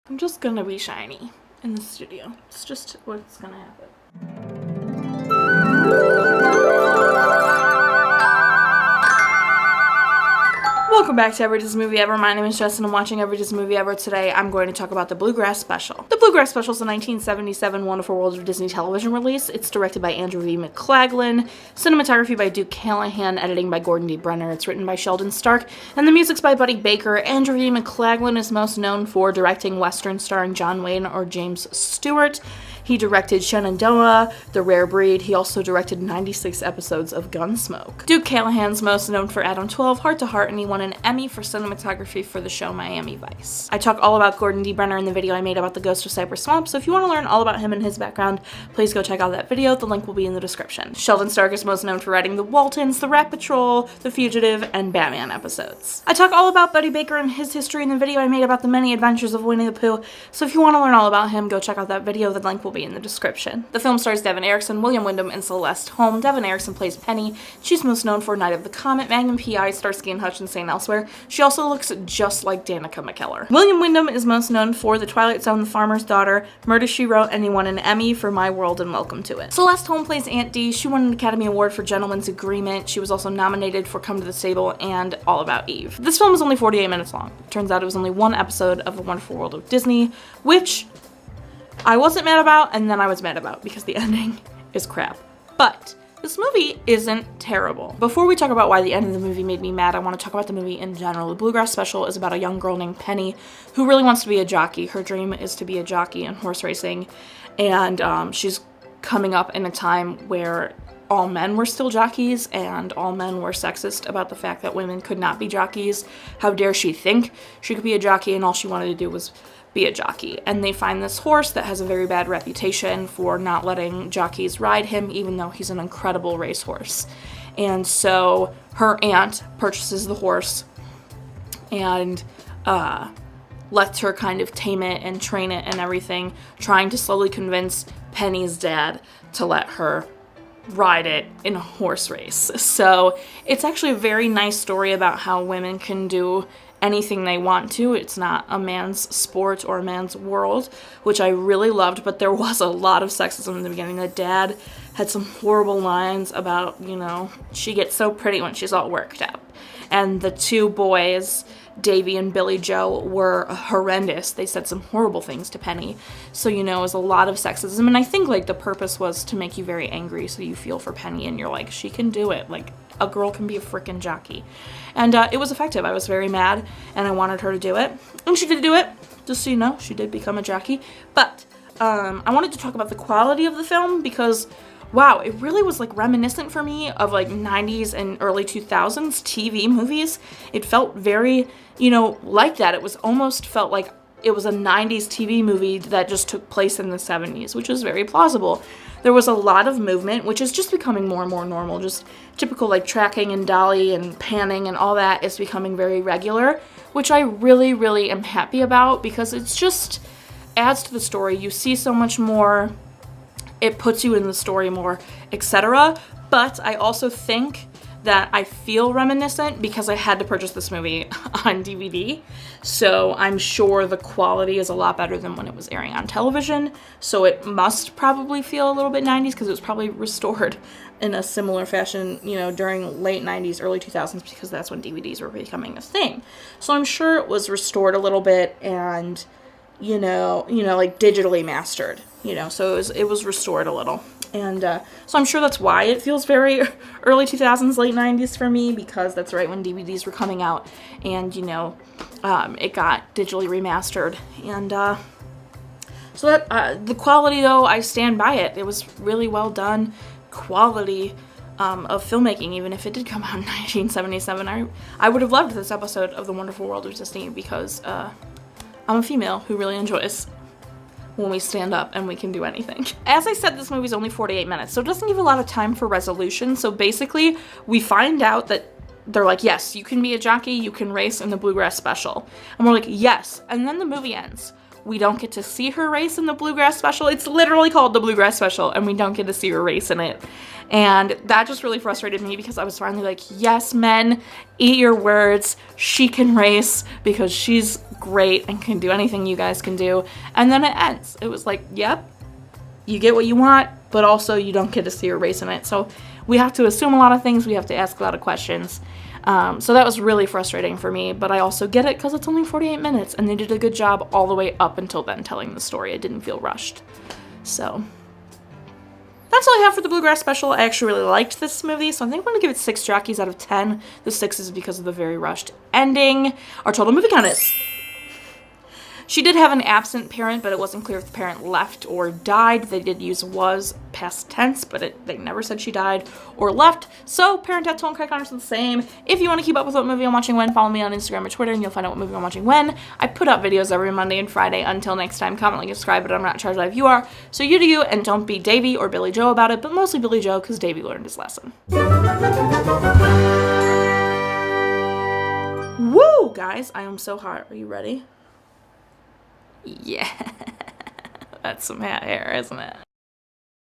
I'm just gonna be shiny in the studio. It's just what's gonna happen. Welcome back to Every Disney Movie Ever. My name is Jess and I'm watching Every Disney Movie Ever. Today I'm going to talk about the Bluegrass Special. The Bluegrass Special is a 1977 Wonderful World of Disney television release. It's directed by Andrew V. McLaglen, cinematography by Callaghan, editing by Gordon D. Brenner. It's written by Sheldon Stark, and the music's by Buddy Baker. Andrew V. McLaglen is most known for directing westerns starring John Wayne or James Stewart. He directed Shenandoah, The Rare Breed. He also directed 96 episodes of Gunsmoke. Duke Callaghan's most known for Adam 12, Heart to Heart, and he won an Emmy for cinematography for the show Miami Vice. I talk all about Gordon D. Brenner in the video I made about the Ghost of Cypress Swamp, so if you want to learn all about him and his background, please go check out that video. The link will be in the description. Sheldon Stark is most known for writing The Waltons, The Rat Patrol, The Fugitive, and Batman episodes. I talk all about Buddy Baker and his history in the video I made about the many adventures of Winnie the Pooh, so if you want to learn all about him, go check out that video. The link will be in the description. The film stars Devon, Ericson, William Windom, and Celeste Holm. Devon Ericson plays Penny. She's most known for Night of the Comet, Magnum P.I., Starsky and Hutch, and St. Elsewhere. She also looks just like Danica McKellar. William Windom is most known for The Twilight Zone, The Farmer's Daughter, Murder, She Wrote, and he won an Emmy for My World and Welcome to It. Celeste Holm plays Aunt Dee. She won an Academy Award for Gentleman's Agreement. She was also nominated for Come to the Stable and All About Eve. This film is only 48 minutes long. It turns out it was only one episode of The Wonderful World of Disney, which I wasn't mad about, and then I was mad about because the ending is crap. But this movie isn't terrible. Before we talk about why the end of the movie made me mad, I want to talk about the movie in general. The Bluegrass Special is about a young girl named Penny who really wants to be a jockey. Her dream is to be a jockey in horse racing, and she's coming up in a time where all men were still jockeys and all men were sexist about the fact that women could not be jockeys. How dare she think she could be a jockey, and all she wanted to do was be a jockey. And they find this horse that has a very bad reputation for not letting jockeys ride him, even though he's an incredible racehorse. And so her aunt purchases the horse and lets her kind of tame it and train it and everything, trying to slowly convince Penny's dad to let her ride it in a horse race. So it's actually a very nice story about how women can do anything they want to. It's not a man's sport or a man's world, which I really loved, but there was a lot of sexism in the beginning. The dad had some horrible lines about, she gets so pretty when she's all worked up. And the two boys, Davy and Billy Joe, were horrendous. They said some horrible things to Penny. So, it was a lot of sexism. And I think, the purpose was to make you very angry so you feel for Penny and you're like, she can do it. A girl can be a freaking jockey. And it was effective. I was very mad and I wanted her to do it. And she did do it. Just so you know, she did become a jockey. But I wanted to talk about the quality of the film because, wow, it really was reminiscent for me of 90s and early 2000s TV movies. It felt very, like that. It was almost felt like it was a 90s TV movie that just took place in the 70s, which is very plausible. There was a lot of movement, which is just becoming more and more normal. Just typical tracking and dolly and panning and all that is becoming very regular, which I really, really am happy about because it's just adds to the story. You see so much more. It puts you in the story more, etc. But I also think that I feel reminiscent because I had to purchase this movie on DVD. So I'm sure the quality is a lot better than when it was airing on television. So it must probably feel a little bit 90s because it was probably restored in a similar fashion, during late 90s, early 2000s, because that's when DVDs were becoming a thing. So I'm sure it was restored a little bit and, digitally mastered, so it was restored a little. And so I'm sure that's why it feels very early 2000s, late 90s for me, because that's right when DVDs were coming out and, it got digitally remastered. And so that the quality, though, I stand by it. It was really well done quality of filmmaking, even if it did come out in 1977. I would have loved this episode of The Wonderful World of Disney because I'm a female who really enjoys when we stand up and we can do anything. As I said, this movie's only 48 minutes, so it doesn't give a lot of time for resolution. So basically, we find out that they're like, yes, you can be a jockey, you can race in the Bluegrass Special. And we're like, yes. And then the movie ends. we don't get to see her race in the Bluegrass Special. It's literally called the Bluegrass Special, and we don't get to see her race in it. And that just really frustrated me because I was finally like, yes, men, eat your words. She can race because she's great and can do anything you guys can do. And then it ends. It was like, yep, you get what you want, but also you don't get to see her race in it. So we have to assume a lot of things. We have to ask a lot of questions. So that was really frustrating for me, but I also get it because it's only 48 minutes and they did a good job all the way up until then telling the story. It didn't feel rushed. So that's all I have for the Bluegrass Special. I actually really liked this movie, so I think I'm going to give it 6 jockeys out of 10. The 6 is because of the very rushed ending. Our total movie count is... She did have an absent parent, but it wasn't clear if the parent left or died. They did use was past tense, but they never said she died or left. So parent, death toll, and crack honors are the same. If you want to keep up with what movie I'm watching when, follow me on Instagram or Twitter, and you'll find out what movie I'm watching when. I put out videos every Monday and Friday. Until next time, comment, like, and subscribe, but I'm not in charge of you are. So you do you, and don't be Davey or Billy Joe about it, but mostly Billy Joe, because Davey learned his lesson. Woo, guys, I am so hot. Are you ready? Yeah, that's some hat hair, isn't it?